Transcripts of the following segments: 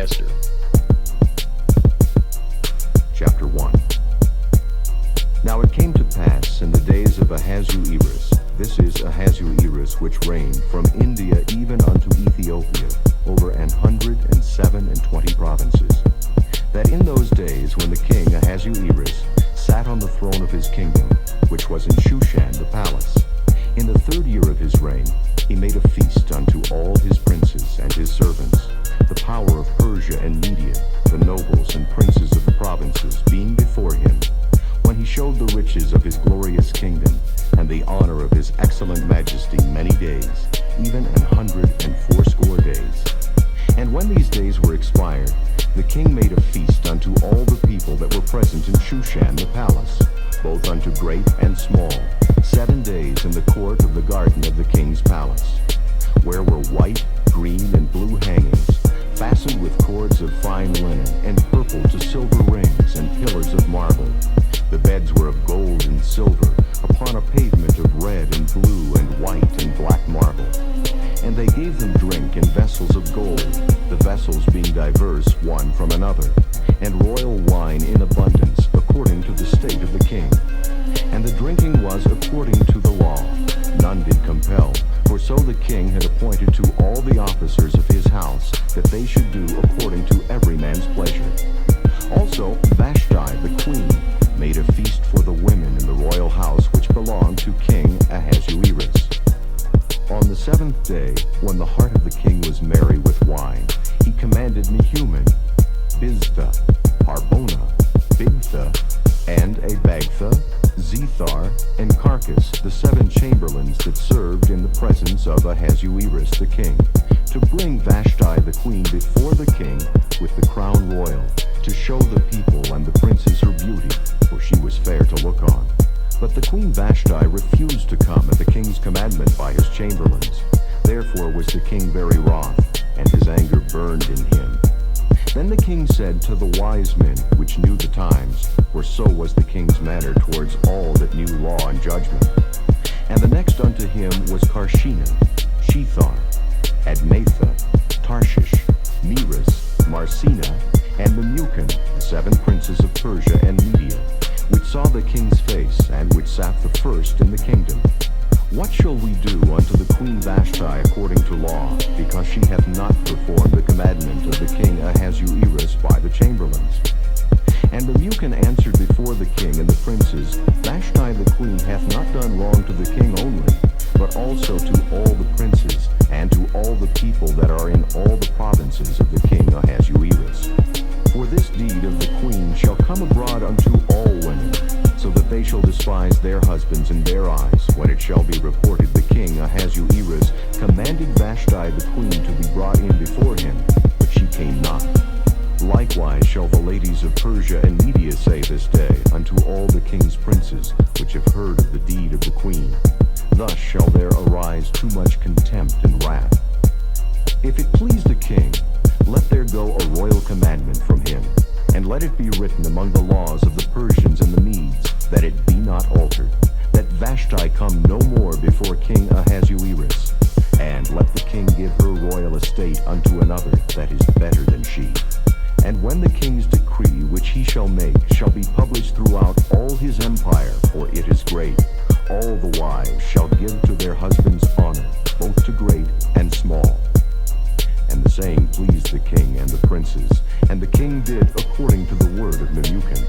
Esther. Chapter 1. Now it came to pass in the days of Ahasuerus, this is Ahasuerus which reigned from India even unto Ethiopia, over 127 provinces, that in those days when the king Ahasuerus sat on the throne of his kingdom, which was in Shushan the palace, in the 3rd year of his reign, he made a feast unto all his princes and his servants, the power of Persia and Media, the nobles and princes of the provinces being before him, when he showed the riches of his glorious kingdom, and the honor of his excellent majesty many days, even 180 days. And when these days were expired, the king made a feast unto all the people that were present in Shushan the palace, both unto great and small, 7 days in the court of the garden of the king's palace, where were white, green, and blue hangings, fastened with cords of fine linen, and purple to silver rings, and pillars of marble. The beds were of gold and silver, upon a pavement of red and blue and white and black marble. And they gave them drink in vessels of gold, the vessels being diverse one from another, and royal wine in abundance, according to the state of the king. And the drinking was according to the law. None did compel, for so the king had appointed to all the officers of his house, that they should do according to every man's pleasure. Also Vashti the queen made a feast for the women in the royal house which belonged to King Ahasuerus. On the 7th day, when the heart of the king was merry with wine, he commanded Mehuman, Biztha, Harbona, Bigtha, and Abagtha, Zethar, and Carcass, the 7 chamberlains that served in the presence of Ahasuerus the king, to bring Vashti the queen before the king with the crown royal, to show the people and the princes her beauty, for she was fair to look on. But the queen Vashti refused to come at the king's commandment by his chamberlains. Therefore was the king very wroth, and his anger burned in him. Then the king said to the wise men which knew the times, for so was the king's manner towards all that knew law and judgment. And the next unto him was Carshena, Shethar, Admatha, Tarshish, Meres, Marsena, and Memucan, the 7 princes of Persia and Media, which saw the king's face, and which sat the first in the kingdom. What shall we do unto the queen Vashti according to law, because she hath not performed the commandment of the king Ahasuerus by the chamberlains? And Memucan answered before the king and the princes, Vashti the queen hath not done wrong to the king only, but also to all the princes, and to all the people that are in all the provinces of the king Ahasuerus. For this deed of the queen shall come abroad unto all women, so that they shall despise their husbands in their eyes, when it shall be reported the king Ahasuerus commanded Vashti the queen to be brought in before him, but she came not. Likewise shall the ladies of Persia and Media say this day unto all the king's princes, which have heard of the deed of the queen. Thus shall there arise too much contempt and wrath. If it please the king, let there go a royal commandment from him, and let it be written among the laws of the Persians and the Medes, that it be not altered, that Vashti come no more before King Ahasuerus, and let the king give her royal estate unto another that is better than she. And when the king's decree which he shall make shall be published throughout all his empire, for it is great, all the wives shall give to their husbands honor, both to great and small. And the saying pleased the king and the princes, and the king did according to the word of Memucan.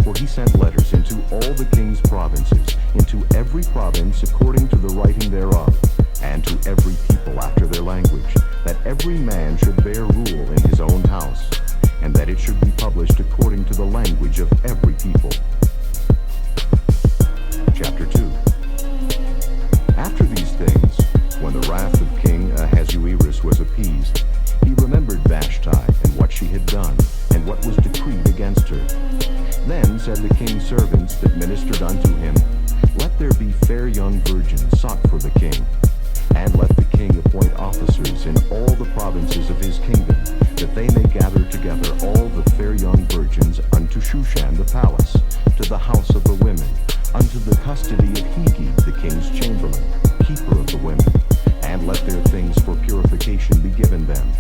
For he sent letters into all the king's provinces, into every province according to the writing thereof, and to every people after their language, that every man should bear rule in his own house, and that it should be published according to the language of every people. Chapter 2. After these things, when the wrath of King Ahasuerus was appeased, he remembered Vashti and what she had done, and what was decreed against her. Then said the king's servants that ministered unto him, Let there be fair young virgins sought for the king, and let the king appoint officers in all the provinces of his kingdom, that they may gather together all the fair young virgins unto Shushan the palace, to the house of the women, unto the custody of Hegi the king's chamberlain, keeper of the women, and let their things for purification be given them.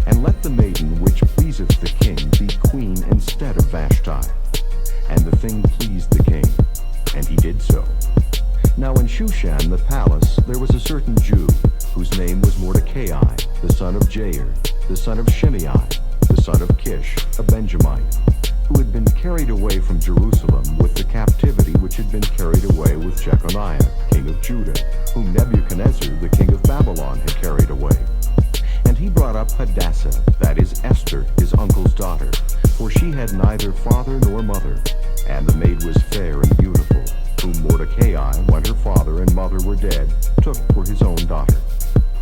And let let the maiden which pleaseth the king be queen instead of Vashti. And the thing pleased the king, and he did so. Now in Shushan the palace there was a certain Jew, whose name was Mordecai, the son of Jair, the son of Shimei, the son of Kish, a Benjamite, who had been carried away from Jerusalem with the captivity which had been carried away with Jeconiah, king of Judah, whom Nebuchadnezzar, the king of Babylon, had carried away. And he brought up Hadassah, that is Esther, his uncle's daughter, for she had neither father nor mother, and the maid was fair and beautiful, whom Mordecai, when her father and mother were dead, took for his own daughter.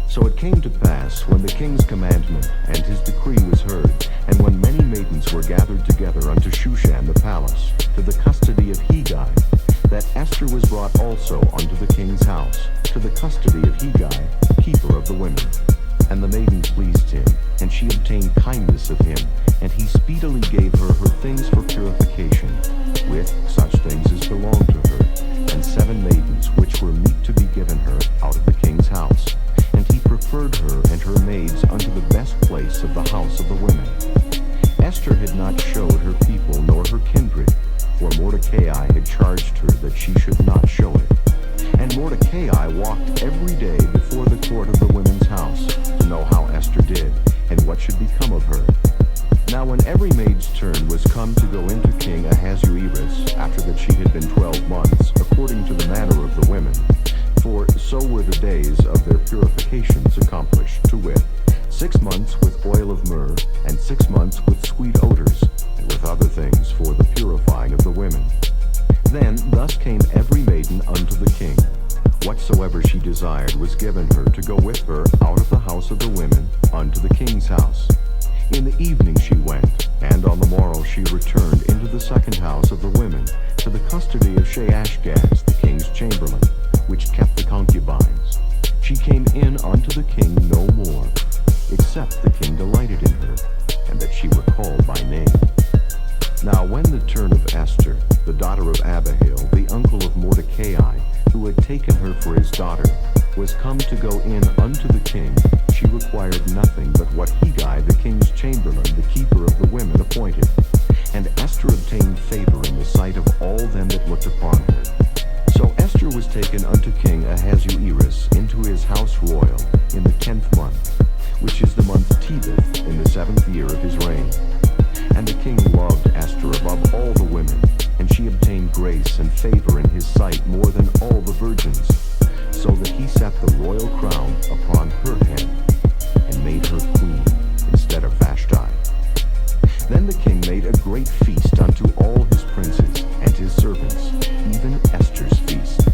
So it came to pass, when the king's commandment and his decree was heard, and when many maidens were gathered together unto Shushan the palace, to the custody of Hegai, that Esther was brought also unto the king's house, to the custody of Hegai, keeper of the women. And the maiden pleased him, and she obtained kindness of him, and he speedily gave her her things for purification, with such things as belonged to her, and 7 maidens which were meet to be given her out of the king's house. And he preferred her and her maids unto the best place of the house of the women. Esther had not showed her people nor her kindred, for Mordecai had charged her that she should not show it. And Mordecai walked every day before the court of the women's house, to know how Esther did, and what should become of her. Now when every maid's turn was come to go into King Ahasuerus, after that she had been 12 months, according to the manner of the women, for so were the days of their purifications accomplished, to wit, 6 months with oil of myrrh, and 6 months with sweet odors, and with other things for the purifying of the women. Then thus came every maiden unto the king. Whatsoever she desired was given her to go with her out of the house of the women unto the king's house. In the evening she went, and on the morrow she returned into the second house of the women, to the custody of Shaashgaz, the king's chamberlain, which kept the concubines. She came in unto the king no more, except the king delighted in her, and that she were called by name. Now when the turn of Esther, the daughter of Abihail, the uncle of Mordecai, who had taken her for his daughter, was come to go in unto the king, she required nothing but what Hegai, the king's chamberlain, the keeper of the women, appointed. And Esther obtained favor in the sight of all them that looked upon her. So Esther was taken unto King Ahasuerus into his house royal in the 10th month, which is the month Tebeth, in the 7th year of his reign. And the king loved Esther above all the women, and she obtained grace and favor in his sight more than all the virgins, so that he set the royal crown upon her head, and made her queen instead of Vashti. Then the king made a great feast unto all his princes and his servants, even Esther's feast.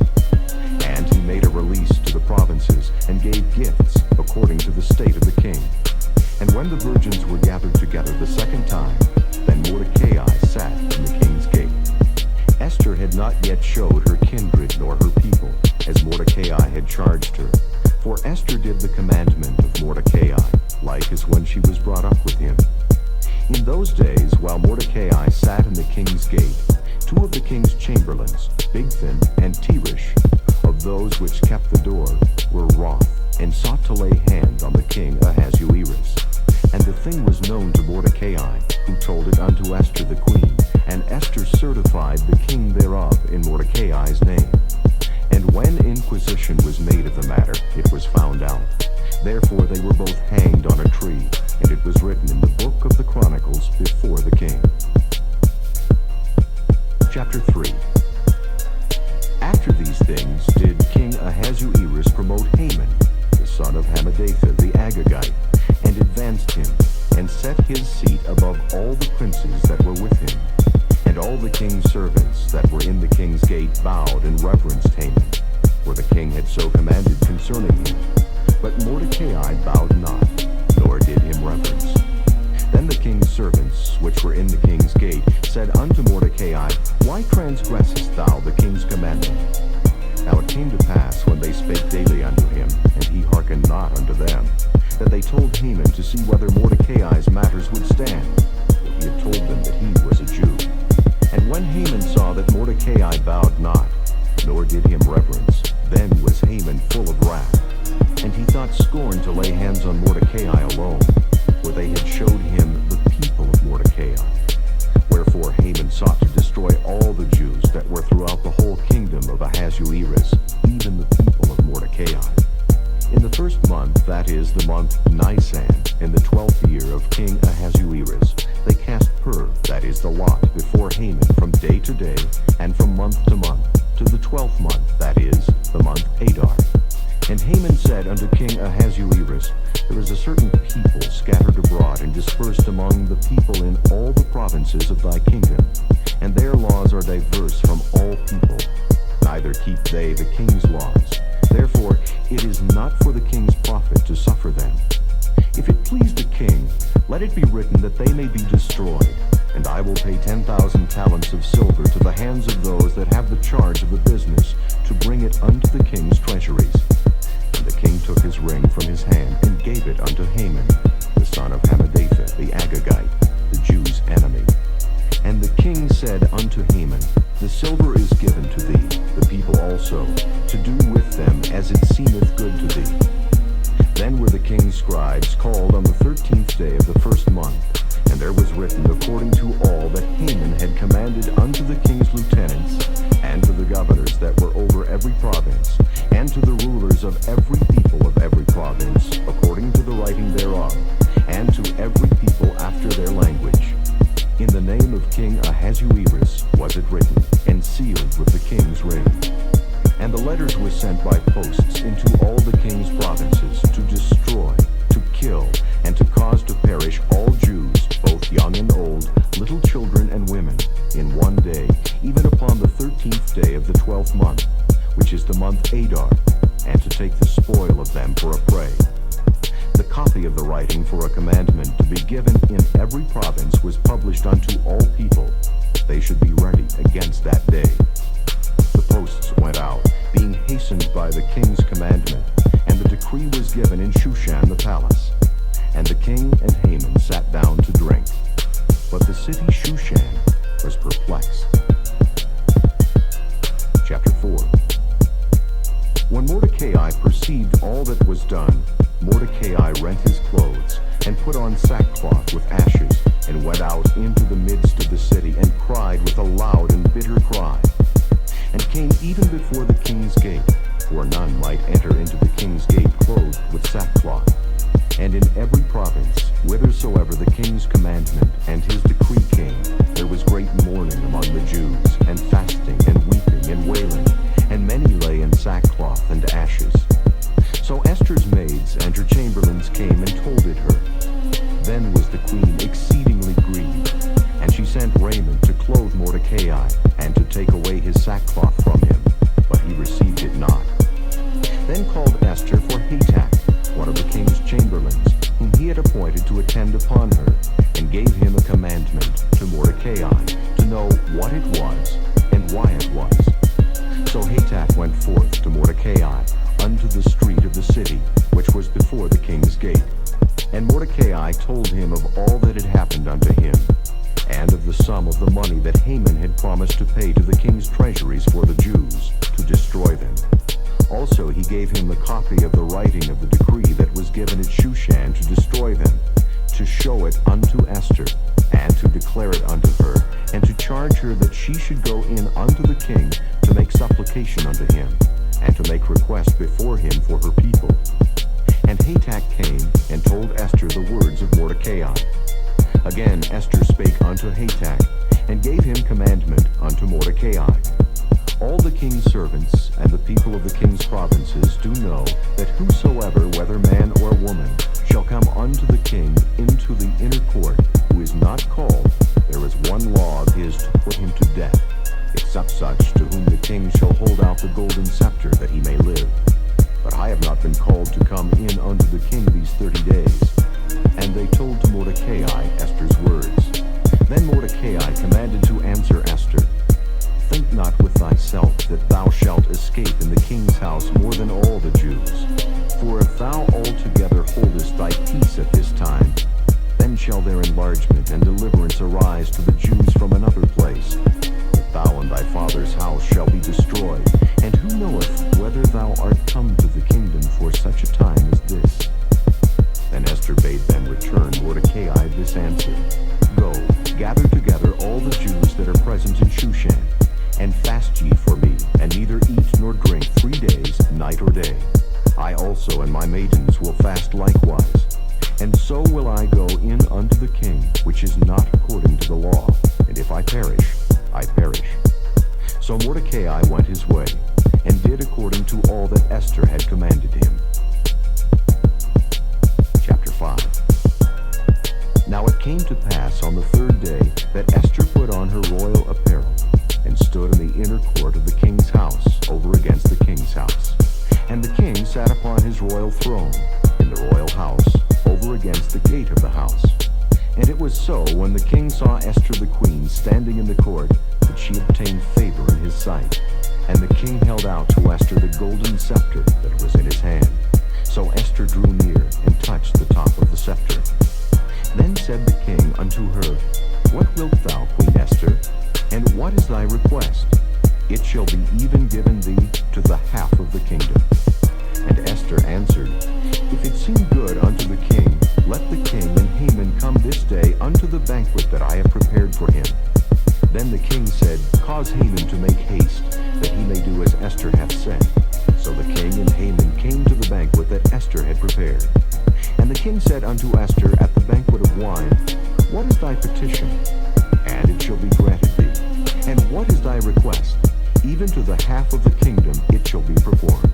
And he made a release to the provinces, and gave gifts according to the state of the king. And when the virgins were gathered together the second time, then Mordecai sat in the king's gate. Esther had not yet showed her kindred nor her people, as Mordecai had charged her. For Esther did the commandment of Mordecai, like as when she was brought up with him. In those days, while Mordecai sat in the king's gate, 2 of the king's chamberlains, Bigthan and Teresh, of those which kept the door, were wroth, and sought to lay hand on the king Ahasuerus. And the thing was known to Mordecai, who told it unto Esther the queen, and Esther certified the king thereof in Mordecai's name. And when inquisition was made of the matter, it was found out. Therefore they were both hanged on a tree, and it was written in the book of the Chronicles before the king. Chapter 3. After these things did King Ahasuerus promote Haman, the son of Hammedatha the Agagite, and advanced him, and set his seat above all the princes that were with him. And all the king's servants that were in the king's gate bowed and reverenced Haman, for the king had so commanded concerning him. But Mordecai bowed not, nor did him reverence. Then the king's servants, which were in the king's gate, said unto Mordecai, Why transgressest thou the king's commandment? Now it came to pass, when they spake daily unto him, and he hearkened not unto them, that they told Haman to see whether Mordecai's matters would stand, for he had told them that he was a Jew. And when Haman saw that Mordecai bowed not, nor did him reverence, then was Haman full of wrath. And he thought scorn to lay hands on Mordecai alone, for they had Nisan, in the 12th year of King Ahasuerus, they cast pur, that is the lot, before Haman from day to day, and from month to month, to the 12th month, that is, the month Adar. And Haman said unto King Ahasuerus, There is a certain people scattered abroad and dispersed among the people in all the provinces of thy kingdom, and their laws are diverse from all people. Neither keep they the king's laws. Therefore it is not for the king's profit to suffer them. If it please the king, let it be written that they may be destroyed, and I will pay 10,000 talents of silver to the hands of those that have the charge of the business, to bring it unto the king's treasuries. And the king took his ring from his hand, and gave it unto Haman, the son of Hammedatha the Agagite, the Jews' enemy. And the king said unto Haman, The silver is given to thee, the people also, to do with them as it seemeth good to thee. Then were the king's scribes called on the 13th day of the first month, and there was written according to all that Haman had commanded unto the king's lieutenants, and to the governors that were over every province, and to the rulers of every people of every province, according to the writing thereof, and to every people after their language. In the name of King Ahasuerus was it written, and sealed with the king's ring. And the letters were sent by posts into all the king's provinces, to destroy, to kill, and to cause to perish all Jews, both young and old, little children and women, in one day, even upon the 13th day of the 12th month, which is the month Adar, and to take the spoil of them for a prey. The copy of the writing for a commandment to be given in every province was published unto all people. They should be ready against that day. The posts went out, being hastened by the king's commandment, and the decree was given in Shushan the palace. And the king and Haman sat down to drink. But the city Shushan was perplexed. Chapter 4. When Mordecai perceived all that was done, Mordecai rent his clothes, and put on sackcloth with ashes, and went out into the midst of the city, and cried with a loud and bitter cry, and came even before the king's gate, for none might enter into the king's gate clothed with sackcloth. And in every province, whithersoever the king's commandment and his decree came, there was great mourning among the Jews, and fasting, and weeping, and wailing, and many lay in sackcloth and ashes. So Esther's maids and her chamberlains came and told it her. Then was the queen exceedingly grieved, and she sent raiment to clothe Mordecai, and to take away his sackcloth from him, but he received it not. Then called Esther for Hatach, one of the king's chamberlains, whom he had appointed to attend upon her, and gave him a commandment to Mordecai, to know what it was, and why it was. So Hatach went forth to Mordecai, unto the street of the city, which was before the king's gate. And Mordecai told him of all that had happened unto him, and of the sum of the money that Haman had promised to pay to the king's treasuries for the Jews, to destroy them. Also he gave him the copy of the writing of the decree that was given at Shushan to destroy them, to show it unto Esther, and to declare it unto her, and to charge her that she should go in unto the king to make supplication unto him, and to make request before him for her people. And Hatach came and told Esther the words of Mordecai. Again Esther spake unto Hatach, and gave him commandment unto Mordecai. All the king's servants and the people of the king's provinces do know that whosoever, whether man or woman, shall come unto the king into the inner court, who is not called, there is one law of his to put him to death, except such to whom the king shall hold out the golden scepter, that he may live. But I have not been called to come in unto the king these 30 days. And they told to Mordecai Esther's words. Then Mordecai commanded to answer Esther, Think not with thyself that thou shalt escape in the king's house more than all the Jews. For if thou altogether holdest thy peace at this time, then shall their enlargement and deliverance arise to the Jews from another place. But thou and thy father's house shall be destroyed. And who knoweth whether thou art come to the kingdom for such a time as this? Then Esther bade them return Mordecai this answer, Go, gather together all the Jews that are present in Shushan, and fast ye for me, and neither eat nor drink 3 days, night or day. I also and my maidens will fast likewise. so will I go in unto the king, which is not according to the law. And if I perish, I perish. So Mordecai went his way, and did according to all that Esther had commanded him. Chapter 5. Now it came to pass on the third day that Esther put on her royal apparel, and stood in the inner court of the king's house, over against the king's house. And the king sat upon his royal throne, in the royal house, over against the gate of the house. And it was so, when the king saw Esther the queen standing in the court, that she obtained favor in his sight. And the king held out to Esther the golden scepter that was in his hand. So Esther drew near, and touched the top of the scepter. Then said the king unto her, What wilt thou, Queen Esther? And what is thy request? It shall be even given thee to the half of the kingdom. And Esther answered, If it seem good unto the king, let the king and Haman come this day unto the banquet that I have prepared for him. Then the king said, Cause Haman to make haste, that he may do as Esther hath said. So the king and Haman came to the banquet that Esther had prepared. And the king said unto Esther at the banquet of wine, What is thy petition? And it shall be granted thee. And what is thy request? Even to the half of the kingdom it shall be performed.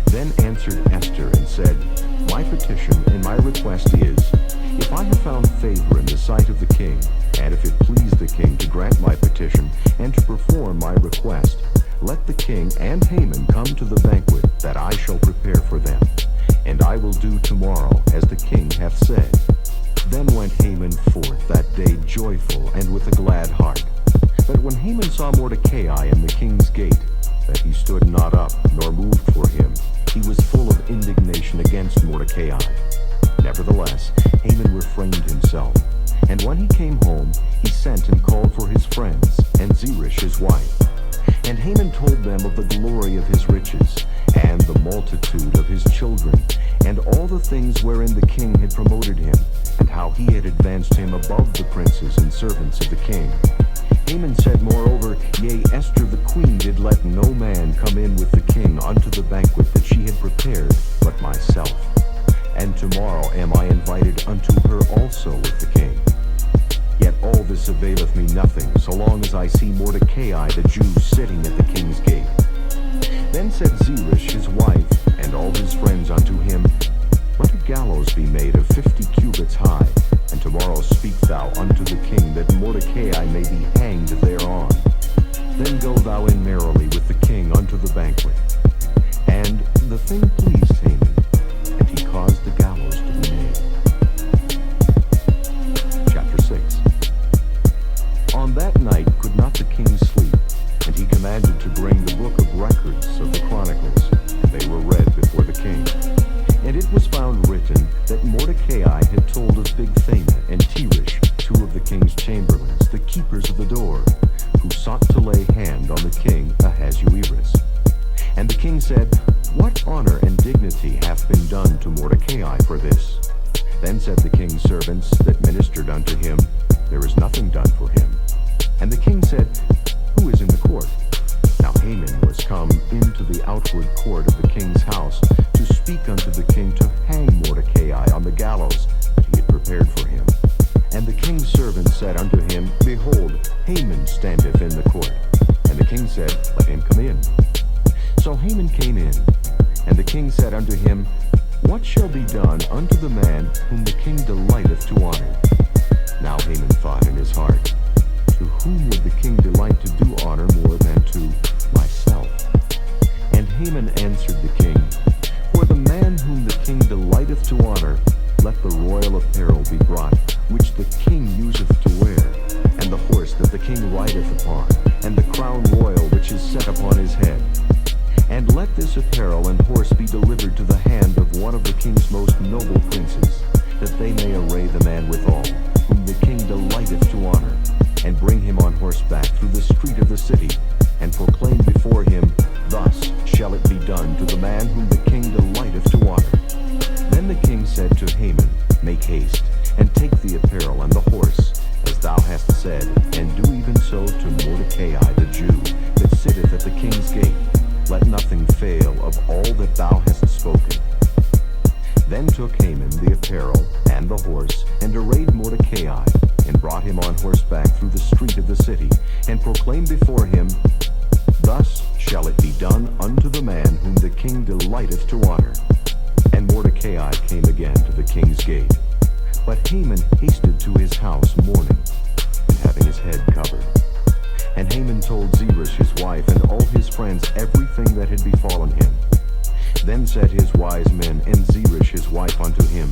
Then answered Esther and said, My petition and my request is, if I have found favor in the sight of the king, and if it please the king to grant my petition and to perform my request, let the king and Haman come to the banquet that I shall prepare for them. And I will do tomorrow as the king hath said. Then went Haman forth that day joyful and with a glad heart. But when Haman saw Mordecai in the king's gate, that he stood not up nor moved for him, he was full of indignation against Mordecai. Nevertheless, Haman refrained himself. And when he came home, he sent and called for his friends, and Zeresh his wife. And Haman told them of the glory of his riches, and the multitude of his children, and all the things wherein the king had promoted him, and how he had advanced him above the princes and servants of the king. Haman said moreover, Yea, Esther the queen did let no man come in with the king unto the banquet that she had prepared, but myself. And tomorrow am I invited unto her also with the king. Yet all this availeth me nothing, so long as I see Mordecai the Jew sitting at the king's gate. Then said Zeresh his wife, and all his friends unto him, Let a gallows be made of 50 cubits high, and tomorrow speak thou unto the king that Mordecai may be hanged thereon. Then go thou in merrily with the king unto the banquet. And the thing pleased Haman, and he caused the gallows to be made. Chapter 6. On that night could not the king sleep, and he commanded to bring the book of records of the Chronicles, and they were read before the king. And it was found written that Mordecai had told of Bigthana and Teresh, two of the king's chamberlains, the keepers of the door, who sought to lay hand on the king Ahasuerus. And the king said, What honor and dignity hath been done to Mordecai for this? Then said the king's servants that ministered unto him, There is nothing done for him. And the king said, Who is in the court? Now Haman was come into the outward court of the king's house to speak unto the king to hang Mordecai on the gallows that he had prepared for him. And the king's servant said unto him, Behold, Haman standeth in the court. And the king said, Let him come in. So Haman came in, and the king said unto him, What shall be done unto the man whom the king delighteth to honor? Now Haman thought in his heart, To whom would the king delight to do honor more than to myself? And Haman answered the king, For the man whom the king delighteth to honor, let the royal apparel be brought, which the king useth to wear, and the horse that the king rideth upon, and the crown royal which is set upon his head. And let this apparel and horse be delivered to the hand of one of the king's most noble princes, that they may array the man withal, whom the king delighteth to honor, and bring him on horseback through the street of the city, and proclaim before him, Thus shall it be done to the man whom the king delighteth to honor. Then the king said to Haman, Make haste, and take the apparel and the horse, as thou hast said, and do even so to Mordecai the Jew, that sitteth at the king's gate. Let nothing fail of all that thou hast spoken. Then took Haman the apparel and the a horse, and arrayed Mordecai, and brought him on horseback through the street of the city, and proclaimed before him, Thus shall it be done unto the man whom the king delighteth to honor. And Mordecai came again to the king's gate. But Haman hasted to his house mourning, and having his head covered. And Haman told Zeresh his wife and all his friends everything that had befallen him. Then said his wise men and Zeresh his wife unto him,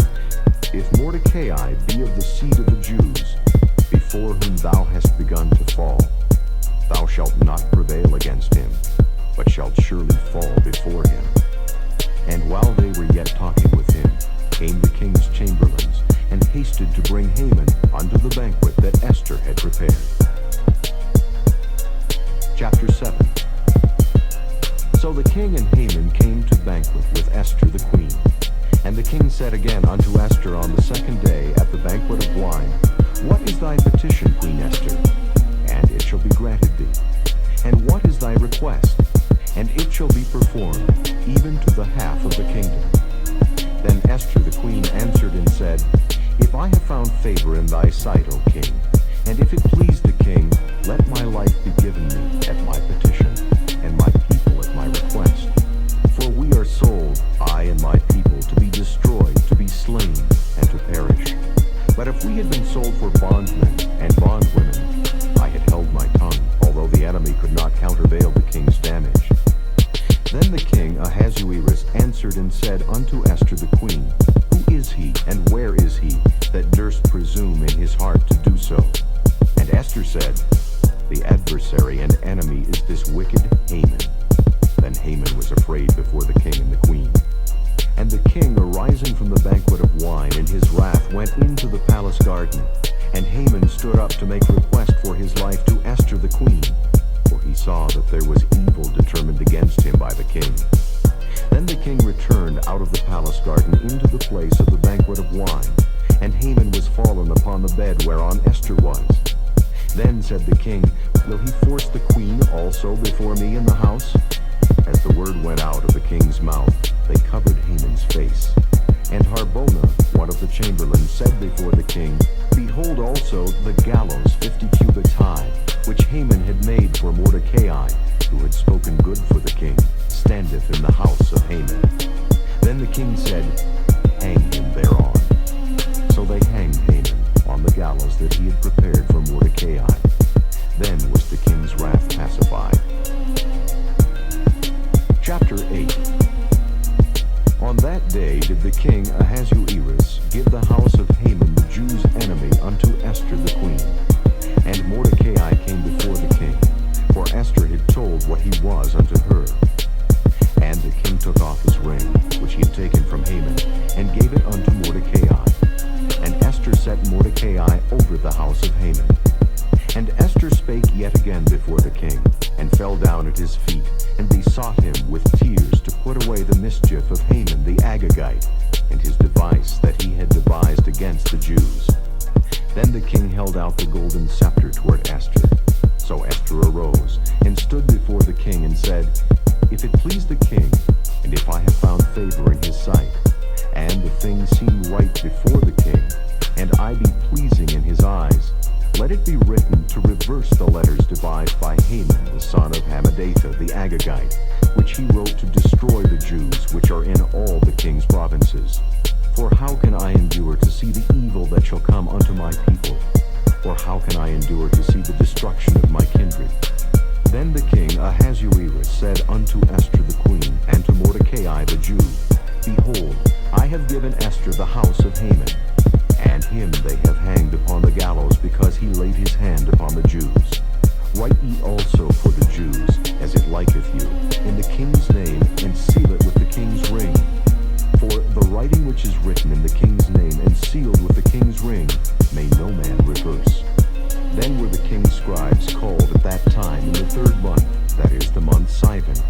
If Mordecai be of the seed of the Jews, before whom thou hast begun to fall, thou shalt not prevail against him, but shalt surely fall before him. And while they were yet talking with him, came the king's chamberlains, and hasted to bring Haman unto the banquet that Esther had prepared. Chapter 7. So the king and Haman came to banquet with Esther the queen. And the king said again unto Esther on the second day at the banquet of wine, What is thy petition, Queen Esther? And it shall be granted thee. And what is thy request? And it shall be performed, even to the half of the kingdom. Then Esther the queen answered and said, If I have found favor in thy sight, O king, and if it please the king, let my life be given me at my petition, and my people at my request. For we are sold, I and my people, to be destroyed, to be slain, and to perish. But if we had been sold for bondmen and bondwomen, I had held my tongue, although the enemy could not countervail the king's damage. Then the king Ahasuerus answered and said unto Esther the queen, Who is he, and where is he, that durst presume in his heart to do so? And Esther said, The adversary and enemy is this wicked Haman. Then Haman was afraid before the king and the queen. And the king, arising from the banquet of wine in his wrath, went into the palace garden. And Haman stood up to make request for his life to Esther the queen, for he saw that there was evil determined against him by the king. Then the king returned out of the palace garden into the place of the banquet of wine, and Haman was fallen upon the bed whereon Esther was. Then said the king, Will he force the queen also before me in the house? As the word went out of the king's mouth, they covered Haman's face. And Harbona, one of the chamberlains, said before the king, Behold also the gallows 50 cubits high, which Haman had made for Mordecai, who had spoken good for the king, standeth in the house of Haman. Then the king said, Hang him thereon. So they hanged Haman on the gallows that he had prepared for Mordecai. Then was the king's wrath pacified. Chapter 8. On that day did the king Ahasuerus give the house of Haman the Jews' enemy unto Esther the queen. And Mordecai came before the king, for Esther had told what he was unto her. And the king took off his ring, which he had taken from Haman, and gave it unto Mordecai. And Esther set Mordecai over the house of Haman. And Esther spake yet again before the king, and fell down at his feet, and besought him with tears to put away the mischief of Haman the Agagite, and his device that he had devised against the Jews. Then the king held out the golden scepter toward Esther. So Esther arose, and stood before the king, and said, If it please the king, and if I have found favor in his sight, and the thing seem right before the king, and I be pleasing in his eyes, let it be written to reverse the letters devised by Haman the son of Hammedatha the Agagite, which he wrote to destroy the Jews which are in all the king's provinces. For how can I endure to see the evil that shall come unto my people? Or how can I endure to see the destruction of my kindred? Then the king Ahasuerus said unto Esther the queen, and to Mordecai the Jew, Behold, I have given Esther the house of Haman, and him they have hanged upon the gallows, because he laid his hand upon the Jews. Write ye also for the Jews, as it liketh you, in the king's name, and seal it with the king's ring. For the writing which is written in the king's name, and sealed with the king's ring, may no man reverse. Then were the king's scribes called at that time in the 3rd month, that is the month Sivan,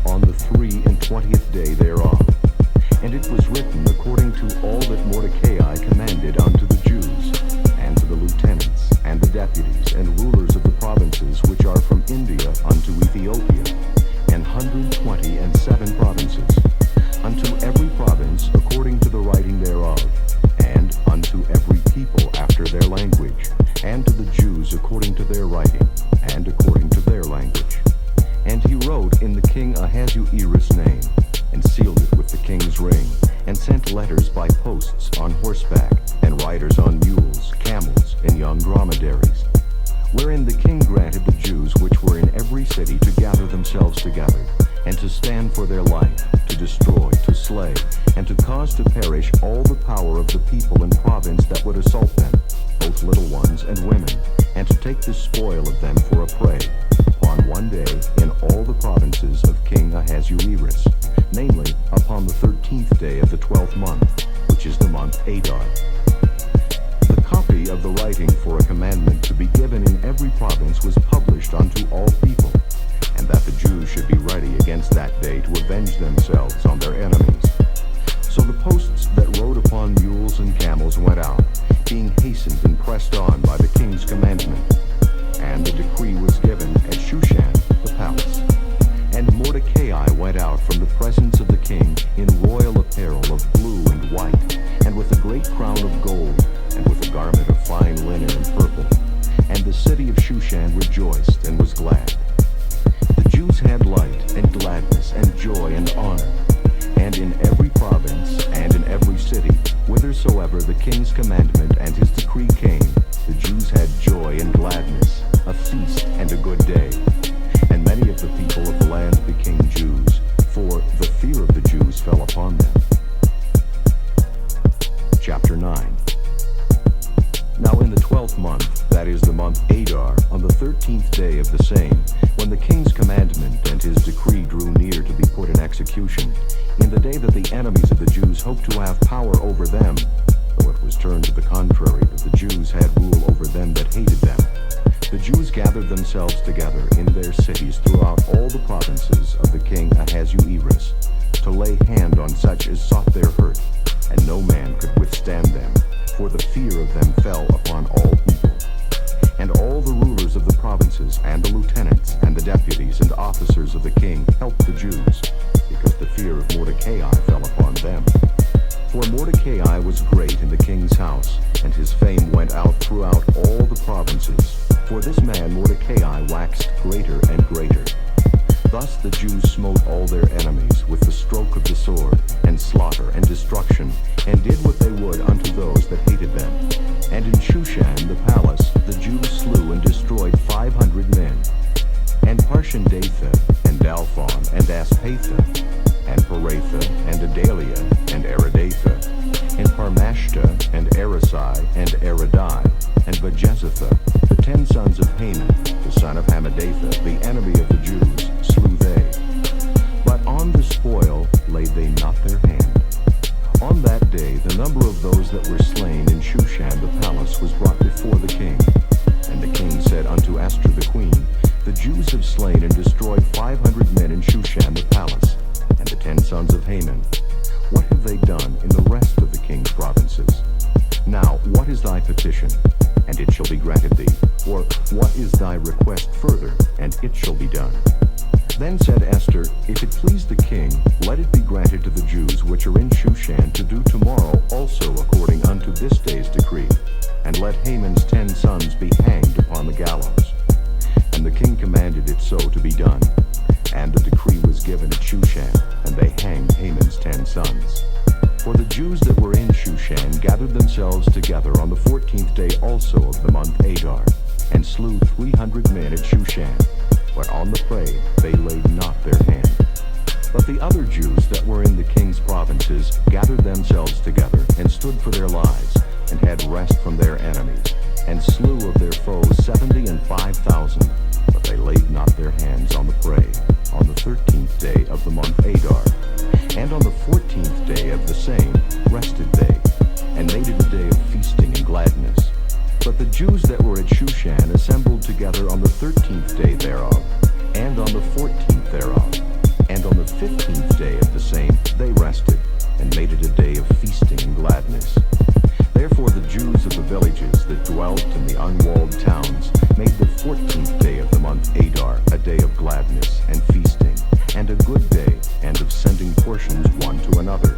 on the 23rd day thereof. And it was written according to all that Mordecai commanded unto the Jews, and to the lieutenants, and the deputies, and rulers of the provinces which are from India unto Ethiopia, and 127 provinces, unto every province according to the writing thereof, and unto on dromedaries, wherein the king granted the Jews which were in every city to gather themselves together, and to stand for their life, to destroy, to slay, and to cause to perish all the power of the people and province that would assault them, both little ones and women, and to take the spoil of them for a prey, upon one day in all the provinces of King Ahasuerus, namely, upon the 13th day of the 12th month, which is the month Adar. The copy of the writing for a commandment to be given in every province was published unto all people, and that the Jews should be ready against that day to avenge themselves on their enemies. So the posts that rode upon mules and camels went out, being hastened and pressed on by the king's commandment. And the decree was given at Shushan the palace. And Mordecai went out from the presence of the king in royal apparel of blue and white, and with a great crown of gold, and with a garment of fine linen and purple. And the city of Shushan rejoiced and was glad. The Jews had light and gladness and joy and honor. And in every province and in every city, whithersoever the king's commandment and his decree came, the Jews had joy and gladness, a feast and a good day. And many of the people of the land became Jews, for the fear of the Jews fell upon them. Chapter 9. Now in the 12th month, that is the month Adar, on the 13th day of the same, when the king's commandment and his decree drew near to be put in execution, in the day that the enemies of the Jews hoped to have power over them, though it was turned to the contrary, that the Jews had rule over them that hated them, the Jews gathered themselves together in their cities throughout all the provinces of the king Ahasuerus, to lay hand on such as sought their hurt, and no man could withstand them, for the fear of them fell upon all people. And all the rulers of the provinces, and the lieutenants, and the deputies, and officers of the king helped the Jews, because the fear of Mordecai fell upon them. For Mordecai was great in the king's house, and his fame went out throughout all the provinces. For this man Mordecai waxed greater and greater. Thus the Jews smote all their enemies with the stroke of the sword, and slaughter, and destruction, and did what they would unto those that hated them. And in Shushan the palace the Jews slew and destroyed 500 men. And Parshandatha, and Dalphon, and Aspatha, and Paratha, and Adalia, and Aridatha, and Parmashta, and Arisai, and Aridai, and Bajezatha, the 10 sons of Haman, the son of Hammedatha, the enemy of the Jews, slew they. But on the spoil laid they not their hand. On that day the number of those that were slain in Shushan the palace was brought before the king. And the king said unto Esther the queen, The Jews have slain and destroyed 500 men in Shushan the palace, and the 10 sons of Haman. What have they done in the rest of the king's provinces? Now what is thy petition? And it shall be granted thee. Or what is thy request further? And it shall be done. Then said Esther, If it please the king, let it be granted to the Jews which are in Shushan to do tomorrow also according unto this day's decree, and let Haman's 10 sons be hanged upon the gallows. And the king commanded it so to be done. And the decree was given at Shushan, and they hanged Haman's 10 sons. For the Jews that were in Shushan gathered themselves together on the 14th day also of the month Adar, and slew 300 men at Shushan. But on the prey they laid not their hand. But the other Jews that were in the king's provinces gathered themselves together, and stood for their lives, and had rest from their enemies, and slew of their foes 75,000. But they laid not their hands on the prey, on the 13th day of the month Adar. And on the 14th day of the same rested they, and made it a day of feasting and gladness. But the Jews that were at Shushan assembled together on the 13th day thereof, and on the 14th thereof, and on the 15th day of the same they rested, and made it a day of feasting and gladness. Therefore the Jews of the villages that dwelt in the unwalled towns made the 14th day of the month Adar a day of gladness and feasting, and a good day, and of sending portions one to another.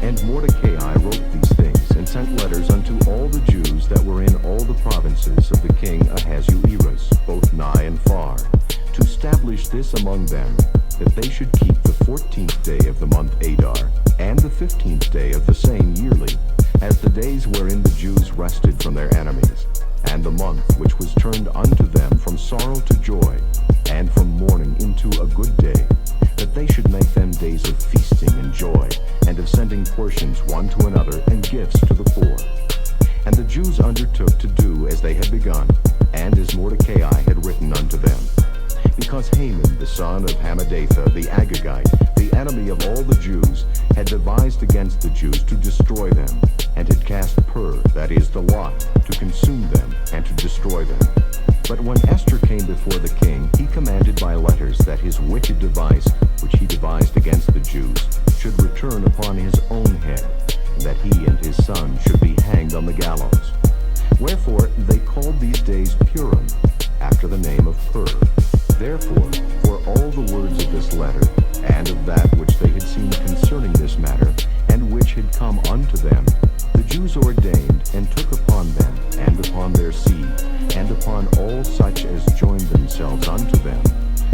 And Mordecai wrote these things, and sent letters unto all the Jews that were in all the provinces of the king Ahasuerus, both nigh and far, to establish this among them, that they should keep the 14th day of the month Adar, and the 15th day of the same yearly, as the days wherein the Jews rested from their enemies, and the month which was turned unto them from sorrow to joy, and from mourning into a good day, that they should make them days of feasting and joy, and of sending portions one to another and gifts to the poor. And the Jews undertook to do as they had begun, and as Mordecai had written unto them. Because Haman the son of Hammedatha the Agagite, the enemy of all the Jews, had devised against the Jews to destroy them, and had cast pur, that is, the lot, to consume them and to destroy them. But when Esther came before the king, he commanded by letters that his wicked device, which he devised against the Jews, should return upon his own head, and that he and his son should be hanged on the gallows. Wherefore they called these days Purim, after the name of Pur. Therefore, for all the words of this letter, and of that which they had seen concerning this matter, and which had come unto them, the Jews ordained and took upon them, and upon their seed, and upon all such as joined themselves unto them,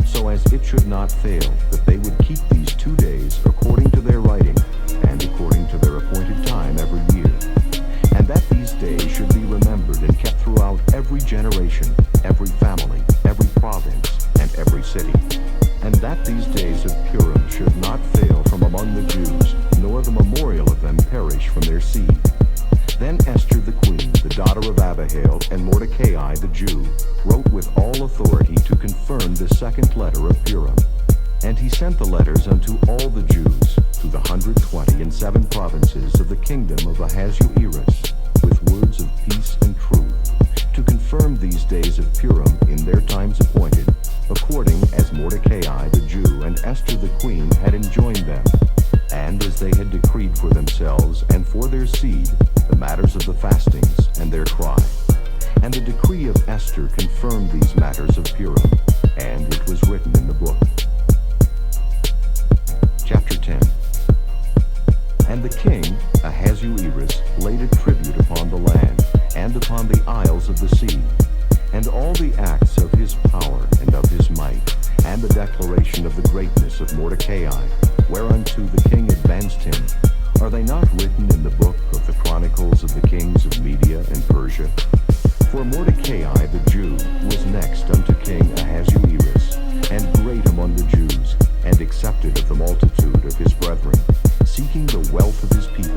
so as it should not fail, that they would keep these 2 days according to their writing, and according to their appointed time every year. And that these days should be remembered and kept throughout every generation, every family, every province, and every city. And that these days of Purim should not fail from among the Jews, nor the memorial of them perish from their seed. Then Esther the queen, the daughter of Abihail, and Mordecai the Jew, wrote with all authority to confirm the second letter of Purim. And he sent the letters unto all the Jews, to the 127 provinces of the kingdom of Ahasuerus, with words of peace and truth, to confirm these days of Purim in their times appointed, according as Mordecai the Jew and Esther the queen had enjoined them, and as they had decreed for themselves and for their seed the matters of the fastings and their cry. And the decree of Esther confirmed these matters of Purim, and it was written in the book. Chapter 10. And the king, Ahasuerus, laid a tribute upon the land, and upon the isles of the sea, and all the acts of his power and of his might, and the declaration of the greatness of Mordecai, whereunto the king advanced him, are they not written in the book of the chronicles of the kings of Media and Persia? For Mordecai the Jew was next unto King Ahasuerus, and great among the Jews, and accepted of the multitude of his brethren, seeking the wealth of his people.